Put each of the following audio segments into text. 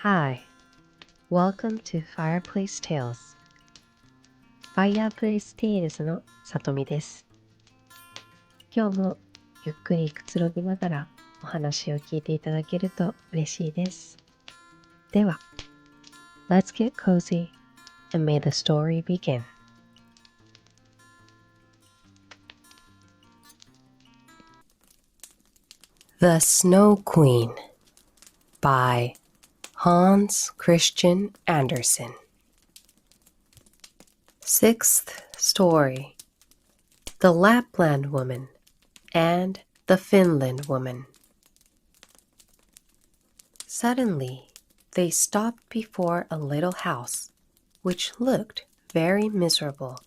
Hi, welcome to Fireplace Tales. Fireplace Tales のさとみです。今日もゆっくりくつろぎながらお話を聞いていただけると嬉しいです。では、Let's get cozy and may the story begin. The Snow Queen by Hans Christian Andersen. Sixth story. The Lapland Woman and the Finland Woman. Suddenly, they stopped before a little house, which looked very miserable.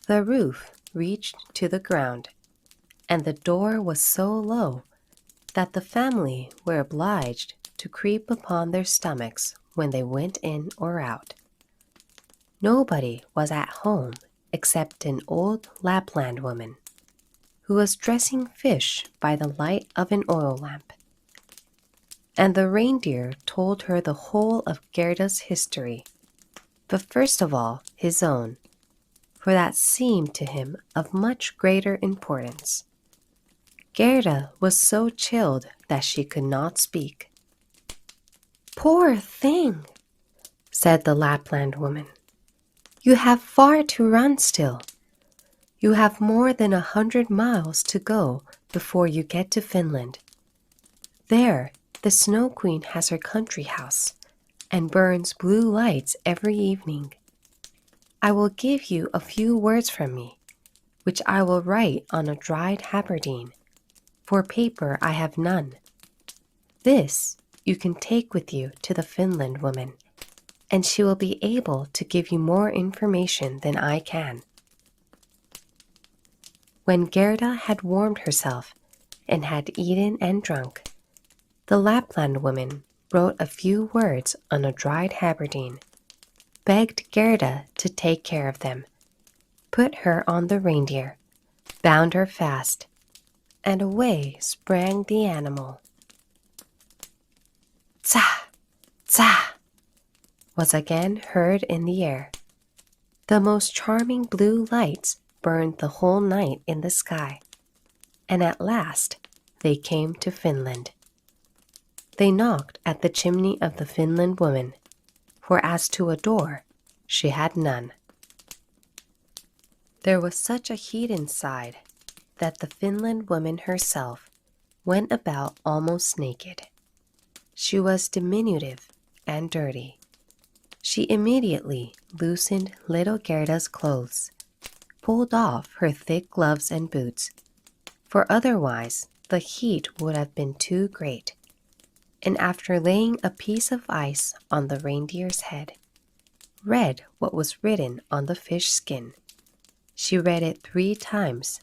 The roof reached to the ground, and the door was so low that the family were obliged to creep upon their stomachs when they went in or out. Nobody was at home except an old Lapland woman, who was dressing fish by the light of an oil lamp. And the reindeer told her the whole of Gerda's history, but first of all his own, for that seemed to him of much greater importance. Gerda was so chilled that she could not speak. "Poor thing," said the Lapland woman. "You have far to run still. You have more than 100 miles to go before you get to Finland. There, the Snow Queen has her country house and burns blue lights every evening. I will give you a few words from me, which I will write on a dried haberdine. For paper I have none. This you can take with you to the Finland woman, and she will be able to give you more information than I can." When Gerda had warmed herself and had eaten and drunk, the Lapland woman wrote a few words on a dried haberdine, begged Gerda to take care of them, put her on the reindeer, bound her fast, and away sprang the animal. "Tsa! Tsa!" was again heard in the air. The most charming blue lights burned the whole night in the sky, and at last they came to Finland. They knocked at the chimney of the Finland woman, for as to a door, she had none. There was such a heat inside that the Finland woman herself went about almost naked. She was diminutive and dirty. She immediately loosened little Gerda's clothes, pulled off her thick gloves and boots, for otherwise the heat would have been too great, and after laying a piece of ice on the reindeer's head, read what was written on the fish skin. She read it 3 times.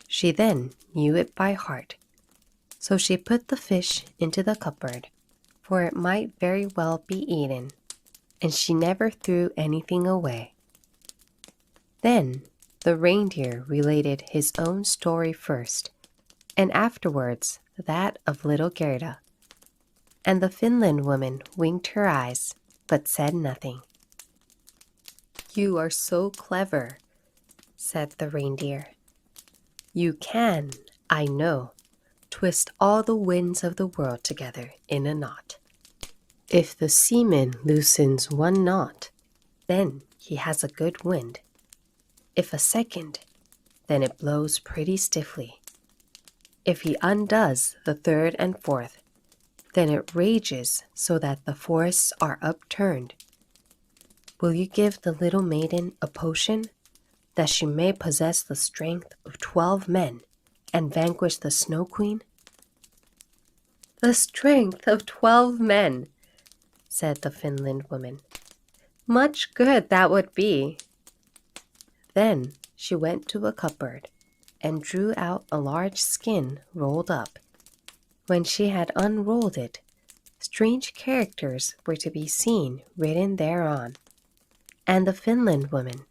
She then knew it by heart, so she put the fish into the cupboard, for it might very well be eaten, and she never threw anything away. Then the reindeer related his own story first, and afterwards that of little Gerda, and the Finland woman winked her eyes, but said nothing. "You are so clever," said the reindeer. "You can, I know, twist all the winds of the world together in a knot. If the seaman loosens 1 knot, then he has a good wind. If a second, then it blows pretty stiffly. If he undoes the 3rd and 4th, then it rages so that the forests are upturned. Will you give the little maiden a potion, that she may possess the strength of 12 men and vanquish the Snow Queen?" "The strength of 12 men," said the Finland woman. "Much good that would be." Then she went to a cupboard and drew out a large skin rolled up. When she had unrolled it, strange characters were to be seen written thereon, and the Finland woman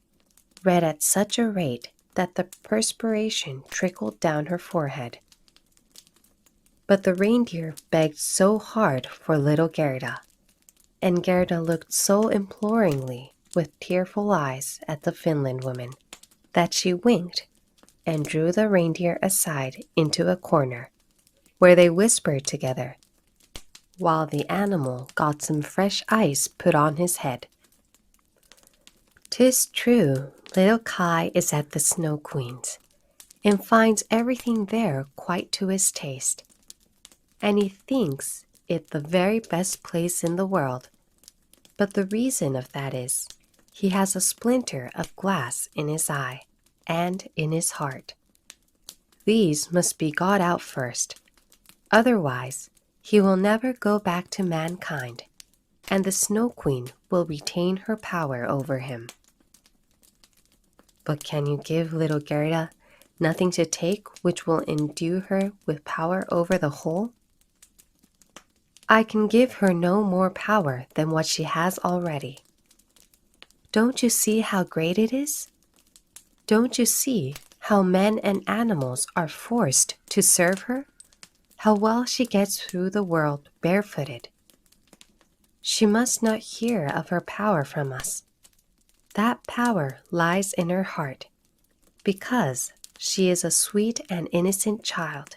read at such a rate that the perspiration trickled down her forehead. But the reindeer begged so hard for little Gerda, and Gerda looked so imploringly with tearful eyes at the Finland woman that she winked and drew the reindeer aside into a corner, where they whispered together, while the animal got some fresh ice put on his head. "'Tis true, little Kai is at the Snow Queen's, and finds everything there quite to his taste, and he thinks it the very best place in the world, but the reason of that is, he has a splinter of glass in his eye, and in his heart. These must be got out first, otherwise he will never go back to mankind, and the Snow Queen will retain her power over him." "But can you give little Gerda nothing to take which will endue her with power over the whole?" "I can give her no more power than what she has already. Don't you see how great it is? Don't you see how men and animals are forced to serve her? How well she gets through the world barefooted? She must not hear of her power from us. That power lies in her heart, because she is a sweet and innocent child.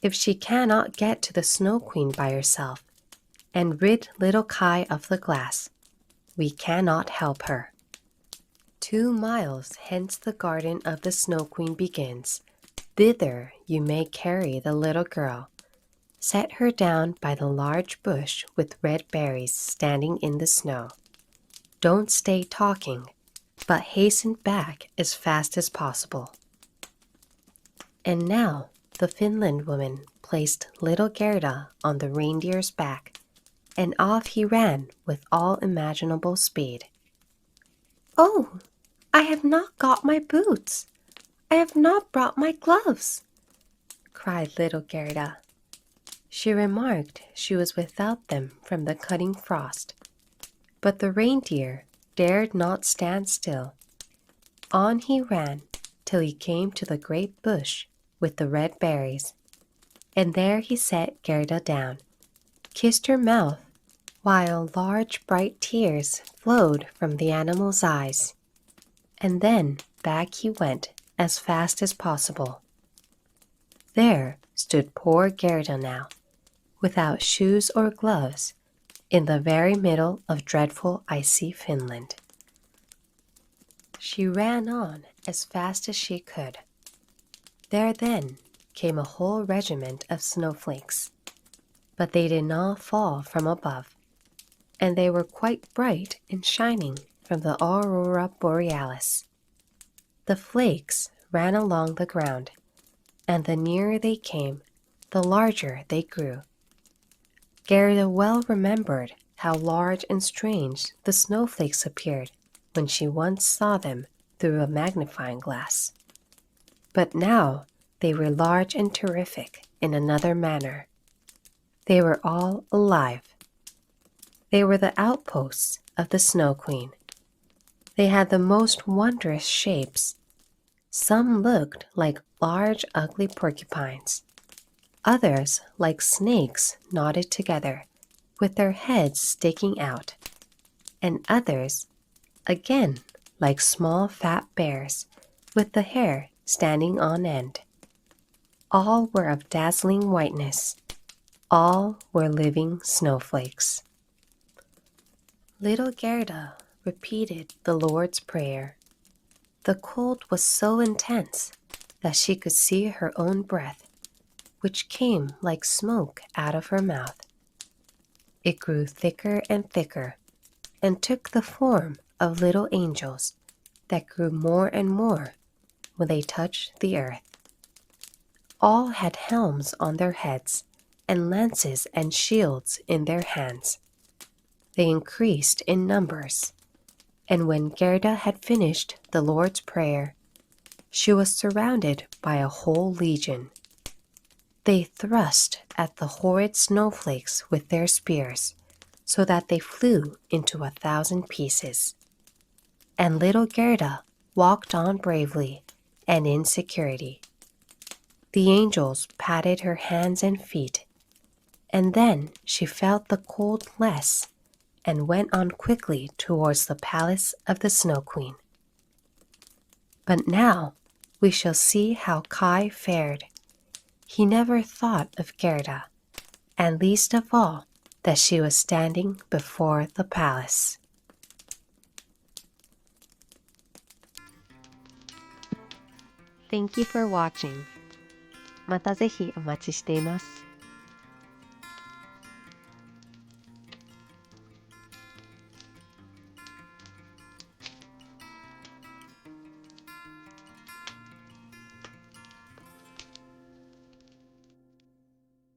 If she cannot get to the Snow Queen by herself and rid little Kai of the glass, we cannot help her. 2 miles hence the garden of the Snow Queen begins. Thither you may carry the little girl. Set her down by the large bush with red berries standing in the snow. Don't stay talking, but hasten back as fast as possible." And now the Finland woman placed little Gerda on the reindeer's back, and off he ran with all imaginable speed. "Oh, I have not got my boots. I have not brought my gloves," cried little Gerda. She remarked she was without them from the cutting frost. But the reindeer dared not stand still. On he ran till he came to the great bush with the red berries, and there he set Gerda down, kissed her mouth, while large bright tears flowed from the animal's eyes, and then back he went as fast as possible. There stood poor Gerda now, without shoes or gloves, in the very middle of dreadful icy Finland. She ran on as fast as she could. There then came a whole regiment of snowflakes, but they did not fall from above, and they were quite bright and shining from the aurora borealis. The flakes ran along the ground, and the nearer they came, the larger they grew. Gerda well remembered how large and strange the snowflakes appeared when she once saw them through a magnifying glass. But now they were large and terrific in another manner. They were all alive. They were the outposts of the Snow Queen. They had the most wondrous shapes. Some looked like large, ugly porcupines. Others like snakes knotted together, with their heads sticking out. And others, again, like small fat bears, with the hair standing on end. All were of dazzling whiteness. All were living snowflakes. Little Gerda repeated the Lord's Prayer. The cold was so intense that she could see her own breath, which came like smoke out of her mouth. It grew thicker and thicker, and took the form of little angels that grew more and more when they touched the earth. All had helms on their heads, and lances and shields in their hands. They increased in numbers, and when Gerda had finished the Lord's Prayer, she was surrounded by a whole legion. They thrust at the horrid snowflakes with their spears, so that they flew into 1,000 pieces. And little Gerda walked on bravely and in security. The angels patted her hands and feet, and then she felt the cold less and went on quickly towards the palace of the Snow Queen. But now we shall see how Kai fared. He never thought of Gerda, and least of all that she was standing before the palace. Thank you for watching. またぜひお待ちしています。